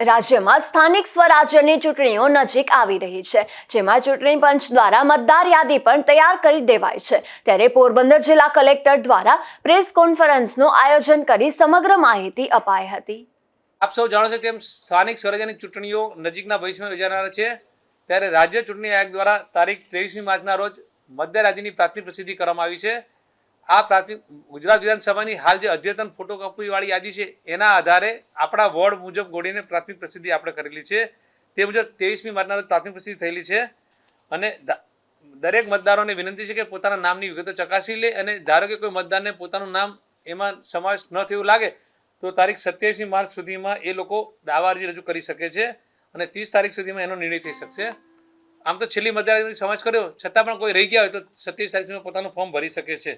રાજ્યમાં સ્થાનિક સ્વરાજ્યની ચૂંટણીઓ નજીક આવી રહી છે, જેમાં ચૂંટણી પંચ દ્વારા મતદાર યાદી પણ તૈયાર કરી દેવાઈ છે। ત્યારે પોરબંદર જિલ્લા કલેક્ટર દ્વારા પ્રેસ કોન્ફરન્સનું આયોજન કરી સમગ્ર માહિતી અપાઈ હતી। આપ સૌ જાણો છો તેમ સ્થાનિક સ્વરાજ્યની ચૂંટણીઓ નજીકના ભવિષ્યમાં યોજાનાર છે, ત્યારે રાજ્ય ચૂંટણી આયોગ દ્વારા તારીખ 23મી માર્ચના રોજ મતદાર યાદીની પ્રાથમિક પ્રસિદ્ધિ કરવામાં આવી છે। આ પ્રાથમિક ગુજરાત વિધાનસભાની હાલ જે અદ્યતન ફોટોકોપીવાળી યાદી છે એના આધારે આપણા વોર્ડ મુજબ ગોળીને પ્રાથમિક પ્રસિદ્ધિ આપણે કરેલી છે। તે મુજબ 23મી માર્ચના રોજ પ્રાથમિક પ્રસિદ્ધિ થયેલી છે અને દરેક મતદારોને વિનંતી છે કે પોતાના નામની વિગતો ચકાસી લે અને ધારો કે કોઈ મતદારને પોતાનું નામ એમાં સમાવેશ ન થયું લાગે તો તારીખ 27મી માર્ચ સુધીમાં એ લોકો દાવા અરજી રજૂ કરી શકે છે અને 30 તારીખ સુધીમાં એનો નિર્ણય થઈ શકશે। આમ તો છેલ્લી મતદાર યાદીનો સમાવેશ કર્યો છતાં પણ કોઈ રહી ગયા હોય તો 27 તારીખ સુધીમાં પોતાનું ફોર્મ ભરી શકે છે।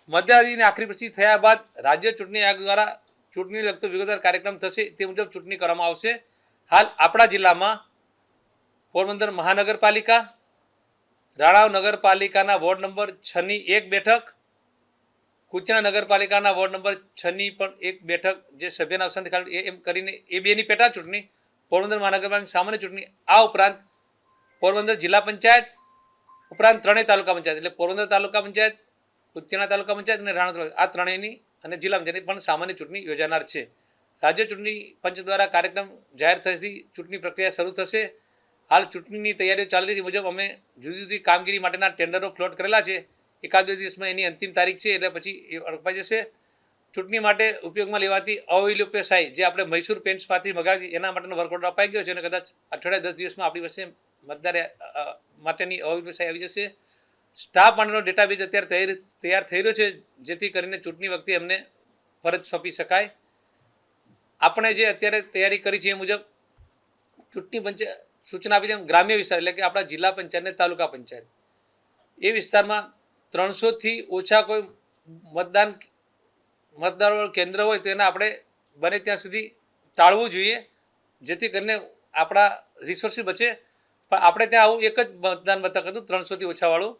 મતદાર યાદીની આખરી પ્રસિદ્ધિ થયા બાદ રાજ્ય ચૂંટણી આયોગ દ્વારા ચૂંટણી લગતો વિગતવાર કાર્યક્રમ થશે, તે મુજબ ચૂંટણી કરવામાં આવશે। હાલ આપણા જિલ્લામાં પોરબંદર મહાનગરપાલિકા, રાણાવ નગરપાલિકાના વોર્ડ નંબર 6ની 1 બેઠક, કુચના નગરપાલિકાના વોર્ડ નંબર 6ની પણ 1 બેઠક જે સભ્યના અવસાનથી ખાલી એમ કરીને એ બેની પેટા ચૂંટણી, પોરબંદર મહાનગરપાલિકાની સામાન્ય ચૂંટણી, આ ઉપરાંત પોરબંદર જિલ્લા પંચાયત ઉપરાંત ત્રણેય તાલુકા પંચાયત એટલે પોરબંદર તાલુકા પંચાયત, કુચના તાલુકા પંચાયત અને રાણા તાલુકા આ ત્રણેયની અને જિલ્લા પંચાયતની પણ સામાન્ય ચૂંટણી યોજાનાર છે। રાજ્ય ચૂંટણી પંચ દ્વારા કાર્યક્રમ જાહેર થવાથી ચૂંટણી પ્રક્રિયા શરૂ થશે। હાલ ચૂંટણીની તૈયારીઓ ચાલી રહી મુજબ અમે જુદી જુદી કામગીરી માટેના ટેન્ડરો ફ્લોટ કરેલા છે। એકાદ બે દિવસમાં એની અંતિમ તારીખ છે એટલે પછી એ અપાઈ જશે। ચૂંટણી માટે ઉપયોગમાં લેવાતી અવિલોપ્ય શાહી જે આપણે મૈસૂર પેન્ટ્સમાંથી મગાવી એના માટેનો વર્ક ઓર્ડર અપાઈ ગયો છે અને કદાચ અઠવાડિયા 10 દિવસમાં આપણી પાસે મતદાર માટેની અવિલોપ્ય શાહી આવી જશે। સ્ટાફ માટેનો ડેટાબેઝ અત્યારે તૈયાર થઈ રહ્યો છે જેથી કરીને ચૂંટણી વખતે એમને ફરજ સોંપી શકાય। આપણે જે અત્યારે તૈયારી કરી છે એ મુજબ ચૂંટણી પંચે સૂચના આપી તેમ ગ્રામ્ય વિસ્તાર એટલે કે આપણા જિલ્લા પંચાયત અને તાલુકા પંચાયત એ વિસ્તારમાં 300થી ઓછા કોઈ મતદારો કેન્દ્ર હોય તો એને આપણે બને ત્યાં સુધી ટાળવું જોઈએ જેથી કરીને આપણા રિસોર્સિસ બચે। પણ આપણે ત્યાં આવું એક જ મતદાન મથક હતું 300થી ઓછાવાળું,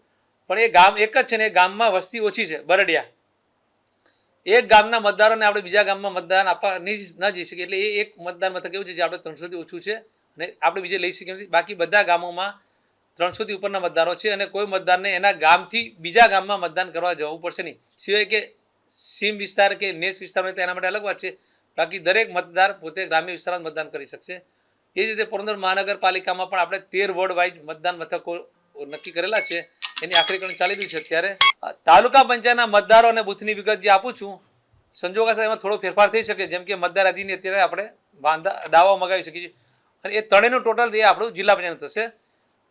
પણ એ ગામ એક જ છે ને એ ગામમાં વસ્તી ઓછી છે બરડિયા, એક ગામના મતદારોને આપણે બીજા ગામમાં મતદાન આપવા ન જઈ શકીએ એટલે એ એક મતદાન મથક એવું છે જે આપણે 300થી ઓછું છે અને આપણે બીજે લઈ શકીએ નથી। બાકી બધા ગામોમાં 300થી ઉપરના મતદારો છે અને કોઈ મતદારને એના ગામથી બીજા ગામમાં મતદાન કરવા જવું પડશે નહીં, સિવાય કે સીમ વિસ્તાર કે નેસ વિસ્તાર હોય તો એના માટે અલગ વાત છે। બાકી દરેક મતદાર પોતે ગ્રામ્ય વિસ્તારમાં મતદાન કરી શકશે। એ જ રીતે પોરબંદર મહાનગરપાલિકામાં પણ આપણે 13 વોર્ડ વાઇઝ મતદાન મથકો નક્કી કરેલા છે, એની આખરીકરણ ચાલી રહ્યું છે। અત્યારે તાલુકા પંચાયતના મતદારો અને બૂથની વિગત જે આપું છું સંજોગોસર એમાં થોડો ફેરફાર થઈ શકે, જેમ કે મતદાર યાદીની અત્યારે આપણે દાવા મગાવી શકીએ છીએ અને એ ત્રણેયનું ટોટલ એ આપણું જિલ્લા પંચાયત થશે।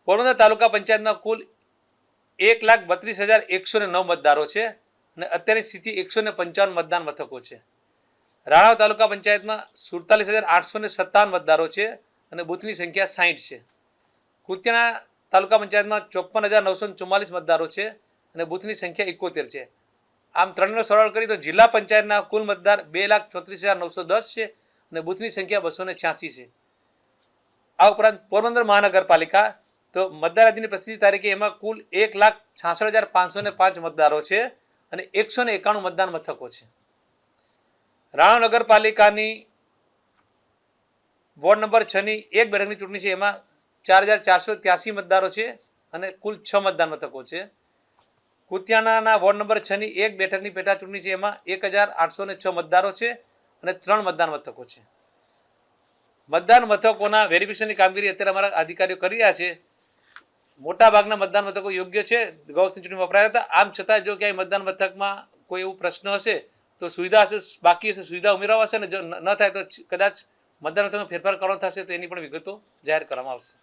પોરબંદર તાલુકા પંચાયતમાં કુલ 1,32,109 મતદારો છે અને અત્યારની સ્થિતિ 155 મતદાન મથકો છે। રાણાવ તાલુકા પંચાયતમાં 47,857 મતદારો છે અને બૂથની સંખ્યા 60 છે। કુતિયાણા તાલુકા પંચાયતમાં 54,944 મતદારો છે અને બૂથની સંખ્યા 71 છે। આમ ત્રણનો સરળ કરી તો જિલ્લા પંચાયતના કુલ મતદાર 2,34,910 છે અને બૂથની સંખ્યા 286 છે। આ ઉપરાંત પોરબંદર મહાનગરપાલિકા તો મતદાર યાદીની પ્રસિદ્ધિ તારીખે એમાં કુલ 1,66,505 મતદારો છે અને 191 મતદાન મથકો છે। રાણાવ નગરપાલિકાની વોર્ડ નંબર 6ની 1 બેઠકની ચૂંટણી છે, એમાં 4,483 મતદારો છે અને કુલ 6 મતદાન મથકો છે। કુતિયાણાના વોર્ડ નંબર 6ની 1 બેઠકની પેટા ચૂંટણી છે, એમાં 1,806 મતદારો છે અને 3 મતદાન મથકો છે। મતદાન મથકોના વેરિફિકેશનની કામગીરી અત્યારે અમારા અધિકારીઓ કરી રહ્યા છે। મોટાભાગના મતદાન મથકો યોગ્ય છે, ગૌ ચૂંટણી વપરાયા હતા। આમ છતાં જો ક્યાંય મતદાન મથકમાં કોઈ એવું પ્રશ્ન હશે તો સુવિધા હશે બાકી હશે સુવિધા ઉમેરવા હશે ને જો ન થાય તો કદાચ મતદાન મથકમાં ફેરફાર કરવાનો થશે તો એની પણ વિગતો જાહેર કરવામાં આવશે।